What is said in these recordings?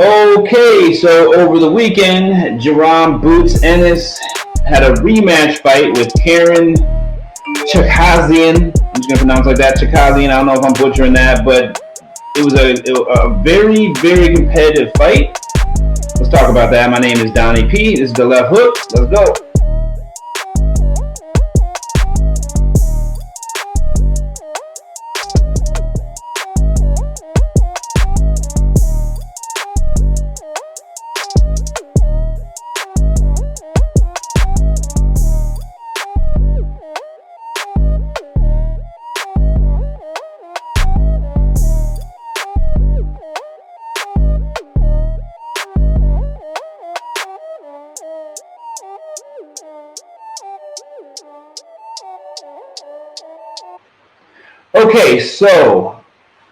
Okay, so over the weekend, Jaron Boots Ennis had a rematch fight with Karen Chukhadzhian. I'm just gonna pronounce like that, Chukhadzhian. I don't know if I'm butchering that, but it was a very, very competitive fight. Let's talk about that. My name is Donnie P. This is the left hook. Let's go. Okay, so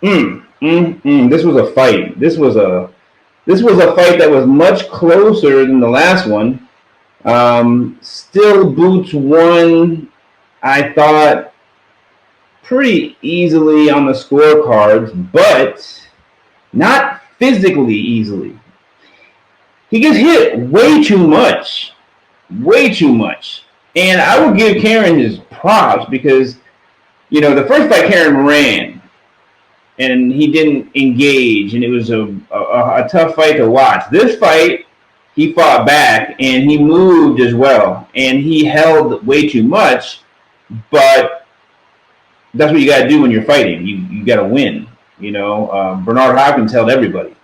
this was a fight. This was a fight that was much closer than the last one. Still, Boots won. I thought pretty easily on the scorecards, but not physically easily. He gets hit way too much. And I would give Karen his props because the first fight Karen ran and he didn't engage, and it was a tough fight to watch. This fight, he fought back and he moved as well, and he held way too much. But that's what you got to do when you're fighting. You got to win. Bernard Hopkins held everybody.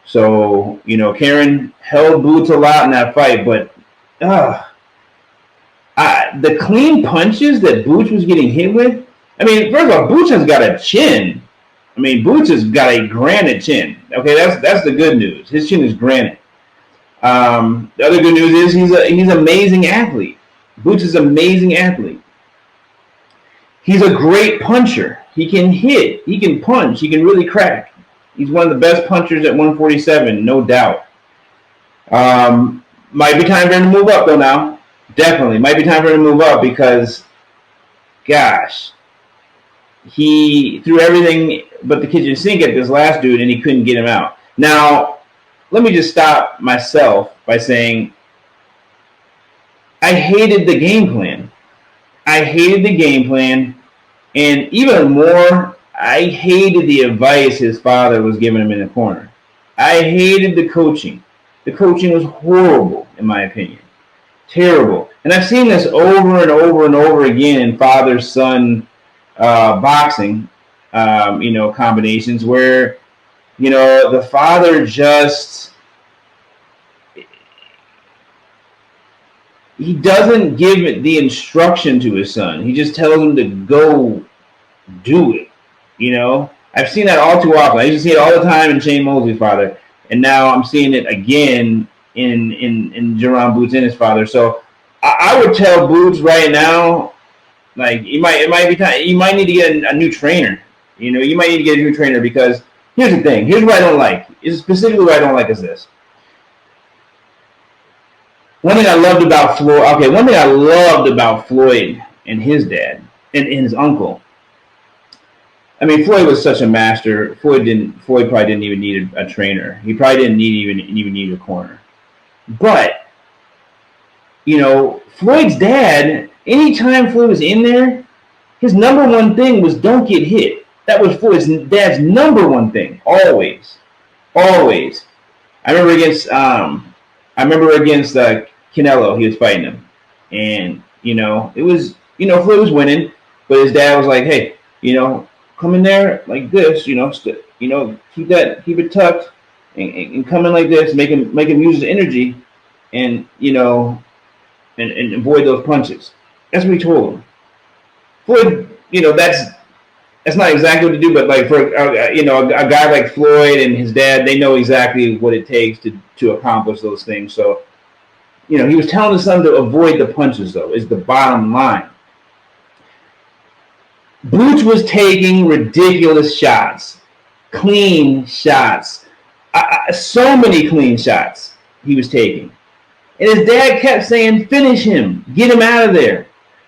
So Karen held Boots a lot in that fight, but the clean punches that Boots was getting hit with. I mean, first of all, Boots has got a chin. I mean, Boots has got a granite chin. Okay, that's the good news. His chin is granite. The other good news is he's an amazing athlete. Boots is an amazing athlete. He's a great puncher. He can hit. He can punch. He can really crack. He's one of the best punchers at 147, no doubt. Might be time for him to move up, though, now. Definitely. Might be time for him to move up because, gosh, he threw everything but the kitchen sink at this last dude, and he couldn't get him out. Now, let me just stop myself by saying I hated the game plan. And even more, I hated the advice his father was giving him in the corner. I hated the coaching. The coaching was horrible, in my opinion. Terrible. And I've seen this over and over and over again in father-son boxing, combinations where, the father just, he doesn't give the instruction to his son. He just tells him to go do it. I've seen that all too often. I used to see it all the time in Shane Mosley's father, and now I'm seeing it again in Jaron Boots Ennis' father. So I would tell Boots right now, like it might be time. You might need to get a new trainer. You might need to get a new trainer because here's the thing. Here's what I don't like. Specifically what I don't like is this. One thing I loved about Floyd and his dad and his uncle. I mean, Floyd was such a master. Floyd probably didn't even need a trainer. He probably didn't even need a corner. But Floyd's dad, anytime Floyd was in there, his number one thing was don't get hit. That was Floyd's dad's number one thing, always. I remember against Canelo, he was fighting him, and it was Floyd was winning, but his dad was like, hey, come in there like this, keep it tucked, and come in like this, make him use his energy, and and avoid those punches. That's what he told him. Floyd, that's not exactly what to do, but like for a guy like Floyd and his dad, they know exactly what it takes to accomplish those things. So, he was telling his son to avoid the punches, though, is the bottom line. Boots was taking ridiculous shots, clean shots, so many clean shots he was taking. And his dad kept saying, finish him, get him out of there.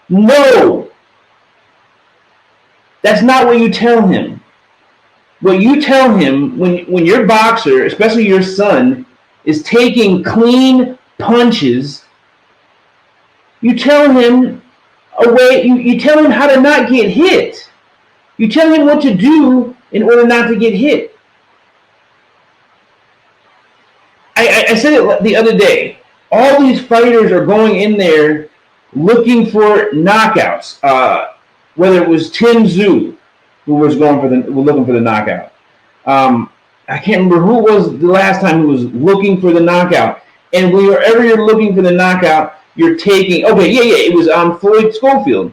No, that's not what you tell him. what you tell him when your boxer, especially your son, is taking clean punches, you tell him you tell him how to not get hit. You tell him what to do in order not to get hit. I said it the other day. All these fighters are going in there looking for knockouts. Whether it was Tim Tszyu, who was looking for the knockout. I can't remember who was the last time who was looking for the knockout. And wherever you're looking for the knockout, you're taking. Okay, it was Floyd Schofield.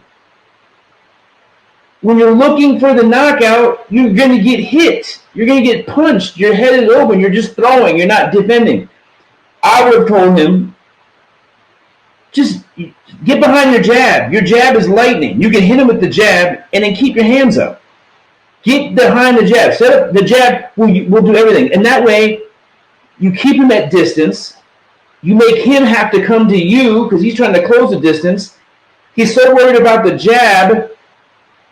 When you're looking for the knockout, you're going to get hit. You're going to get punched. Your head is open. You're just throwing. You're not defending. I would have told him, just get behind your jab. Your jab is lightning. You can hit him with the jab and then keep your hands up. Get behind the jab. Set up the jab. We'll do everything. And that way, you keep him at distance. You make him have to come to you because he's trying to close the distance. He's so worried about the jab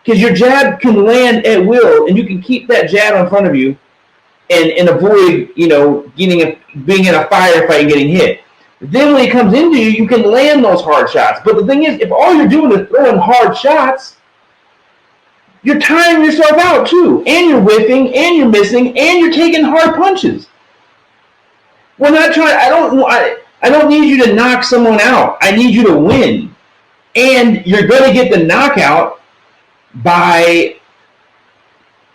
because your jab can land at will, and you can keep that jab in front of you and avoid, being in a firefight and getting hit. Then when he comes into you, you can land those hard shots. But the thing is, if all you're doing is throwing hard shots, you're tiring yourself out too. And you're whiffing, and you're missing, and you're taking hard punches. We're not trying. I don't need you to knock someone out. I need you to win. And you're going to get the knockout by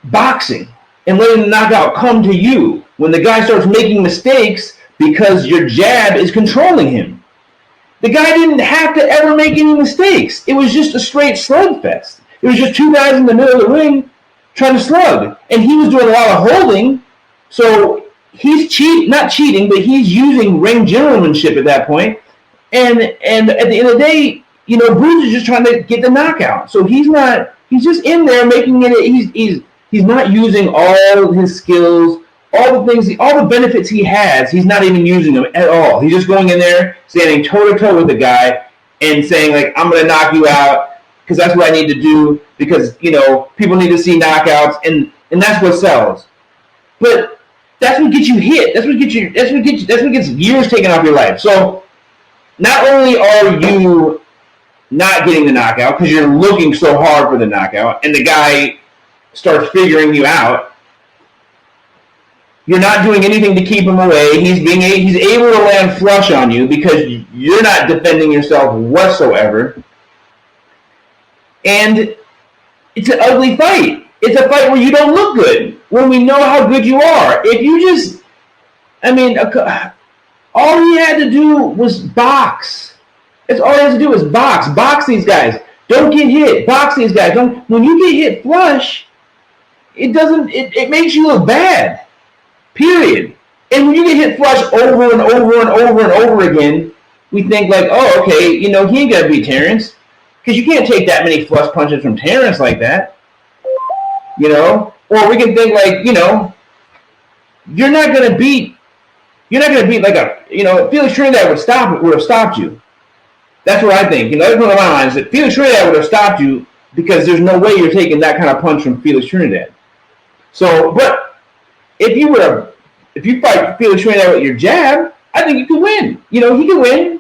boxing and letting the knockout come to you when the guy starts making mistakes because your jab is controlling him. The guy didn't have to ever make any mistakes. It was just a straight slugfest. It was just two guys in the middle of the ring trying to slug. And he was doing a lot of holding, so he's not cheating, but he's using ring gentlemanship at that point. And at the end of the day, Bruce is just trying to get the knockout. So he's just in there making it. He's not using all his skills, all the things, all the benefits he has. He's not even using them at all. He's just going in there, standing toe to toe with the guy, and saying like, "I'm going to knock you out because that's what I need to do because people need to see knockouts, and that's what sells." But that's what gets you hit. That's what gets years taken off your life. So not only are you not getting the knockout because you're looking so hard for the knockout, and the guy starts figuring you out, you're not doing anything to keep him away. He's able to land flush on you because you're not defending yourself whatsoever. And it's an ugly fight. It's a fight where you don't look good when we know how good you are. If you just, all he had to do was box. That's all he has to do is box. Box these guys. Don't get hit. Box these guys. When you get hit flush, it makes you look bad. Period. And when you get hit flush over and over and over and over again, we think like, oh, okay, he ain't got to beat Terrence. Because you can't take that many flush punches from Terrence like that. Or we can think like, you're not going to beat like Felix Trinidad would have stopped you. That's what I think. That's one of my lines. That Felix Trinidad would have stopped you because there's no way you're taking that kind of punch from Felix Trinidad. So, but if you fight Felix Trinidad with your jab, I think you can win. He can win,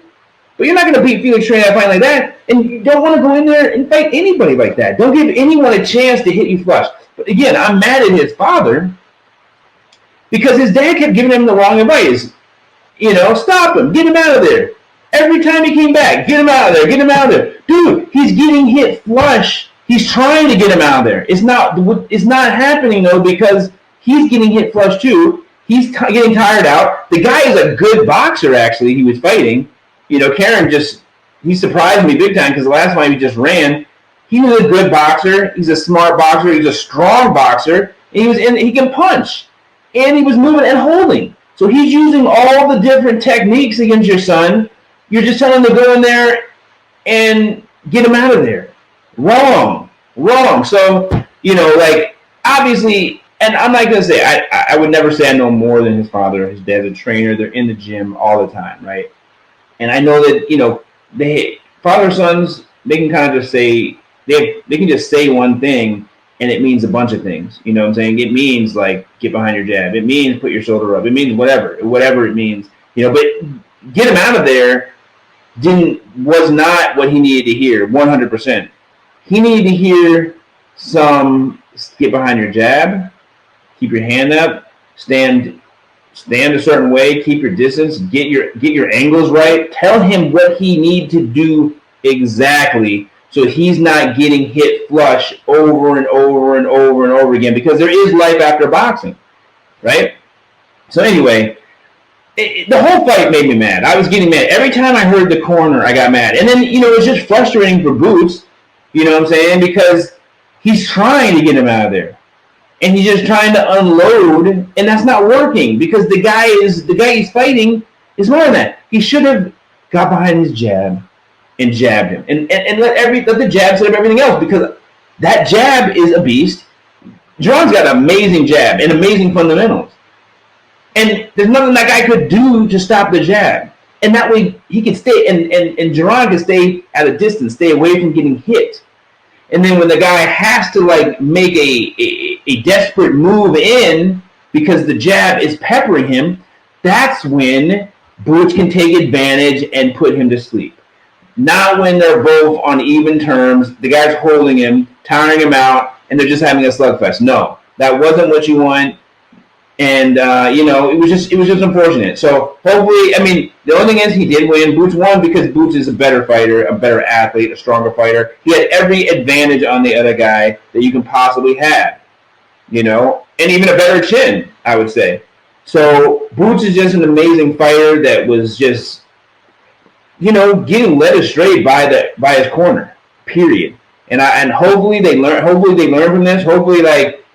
but you're not going to beat Felix Trinidad fighting like that. And you don't want to go in there and fight anybody like that. Don't give anyone a chance to hit you flush. But again, I'm mad at his father because his dad kept giving him the wrong advice. Stop him, get him out of there. Every time he came back, get him out of there, get him out of there. Dude, he's getting hit flush. He's trying to get him out of there. It's not happening though because he's getting hit flush too. He's getting tired out. The guy is a good boxer actually. He was fighting. Karen he surprised me big time because the last time he just ran. He was a good boxer. He's a smart boxer. He's a strong boxer. And he can punch. And he was moving and holding. So he's using all the different techniques against your son. You're just telling him to go in there and get him out of there. Wrong. So, obviously, and I'm not going to say, I would never say I know more than his father. His dad's a trainer. They're in the gym all the time, right? And I know that father and sons, they can kind of just say, they can just say one thing and it means a bunch of things. You know what I'm saying? It means like get behind your jab. It means put your shoulder up. It means whatever it means. You know, but get him out of there was not what he needed to hear. 100%. He needed to hear some get behind your jab, keep your hand up, stand a certain way, keep your distance, get your angles right. Tell him what he needs to do exactly, so he's not getting hit flush over and over and over and over again, because there is life after boxing, right? So anyway, the whole fight made me mad. I was getting mad. Every time I heard the corner, I got mad. And then, you know, it's just frustrating for Boots, you know what I'm saying? Because he's trying to get him out of there. And he's just trying to unload, and that's not working, because the guy he's fighting is more than that. He should have got behind his jab and jabbed him, and let the jab set up everything else, because that jab is a beast. Jaron's got an amazing jab and amazing fundamentals, and there's nothing that guy could do to stop the jab. And that way he can stay, and Jaron can stay at a distance, stay away from getting hit. And then when the guy has to like make a desperate move in because the jab is peppering him, that's when Boots can take advantage and put him to sleep. Not when they're both on even terms, the guy's holding him, tiring him out, and they're just having a slugfest. No, that wasn't what you want. And you know, it was just unfortunate. So hopefully, I mean, the only thing is he did win. Boots won because Boots is a better fighter, a better athlete, a stronger fighter. He had every advantage on the other guy that you can possibly have, you know, and even a better chin, I would say. So Boots is just an amazing fighter that was just, you know, getting led astray by his corner. Period. And hopefully they learn. Hopefully they learn from this. Hopefully, like,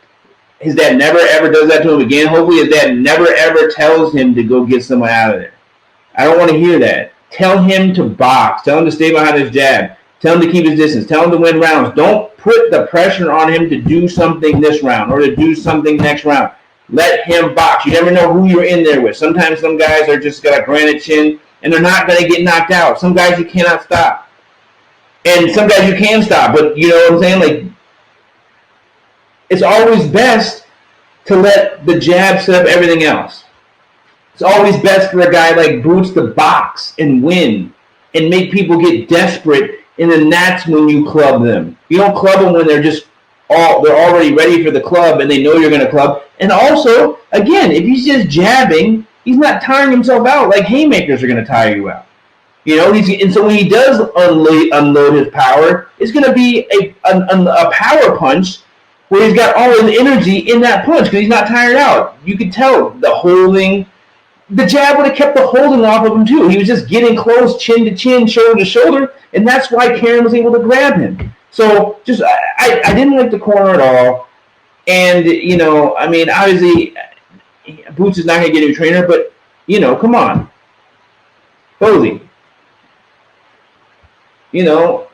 his dad never ever does that to him again. Hopefully his dad never ever tells him to go get someone out of there. I don't want to hear that. Tell him to box. Tell him to stay behind his jab. Tell him to keep his distance. Tell him to win rounds. Don't put the pressure on him to do something this round or to do something next round. Let him box. You never know who you're in there with. Sometimes some guys are just got a granite chin and they're not going to get knocked out. Some guys you cannot stop. And some guys you can stop. But you know what I'm saying? Like, it's always best to let the jab set up everything else. It's always best for a guy like Boots to box and win and make people get desperate, and then that's when you club them. You don't club them when they're already ready for the club and they know you're going to club. And also, again, if he's just jabbing, he's not tiring himself out like haymakers are going to tire you out. You know, and so when he does unload his power, it's going to be a power punch where he's got all his energy in that punch because he's not tired out. You could tell the holding. The jab would have kept the holding off of him too. He was just getting close, chin to chin, shoulder to shoulder, and that's why Karen was able to grab him. So just I didn't like the corner at all. And, you know, I mean, obviously, Boots is not going to get a new trainer, but, you know, come on. Posey. You know,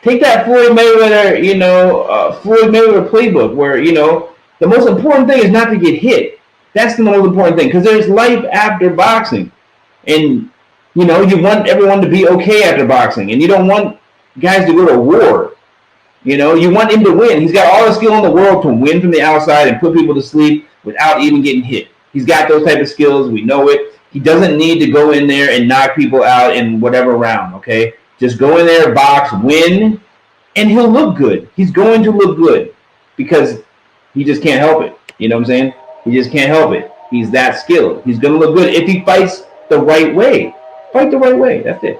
take that Floyd Mayweather, Floyd Mayweather playbook where, you know, the most important thing is not to get hit. That's the most important thing because there's life after boxing. And, you know, you want everyone to be okay after boxing. And you don't want guys to go to war. You know, you want him to win. He's got all the skill in the world to win from the outside and put people to sleep without even getting hit. He's got those type of skills. We know it. He doesn't need to go in there and knock people out in whatever round, okay? Just go in there, box, win, and he'll look good. He's going to look good because he just can't help it. You know what I'm saying? He just can't help it. He's that skilled. He's going to look good if he fights the right way. Fight the right way. That's it.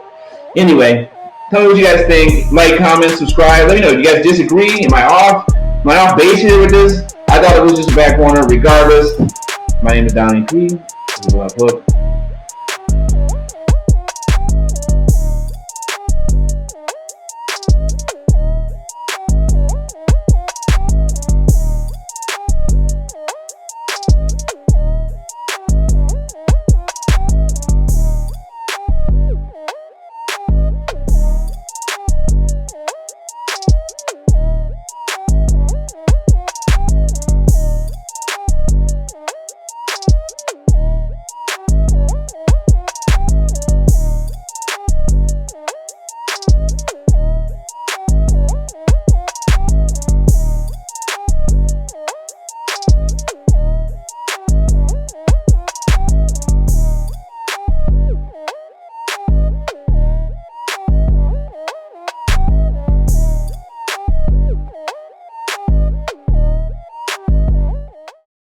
Anyway, tell me what you guys think. Like, comment, subscribe. Let me know. Do you guys disagree? Am I off base here with this? I thought it was just a back corner. Regardless, my name is Donnie P. This is Left Hook.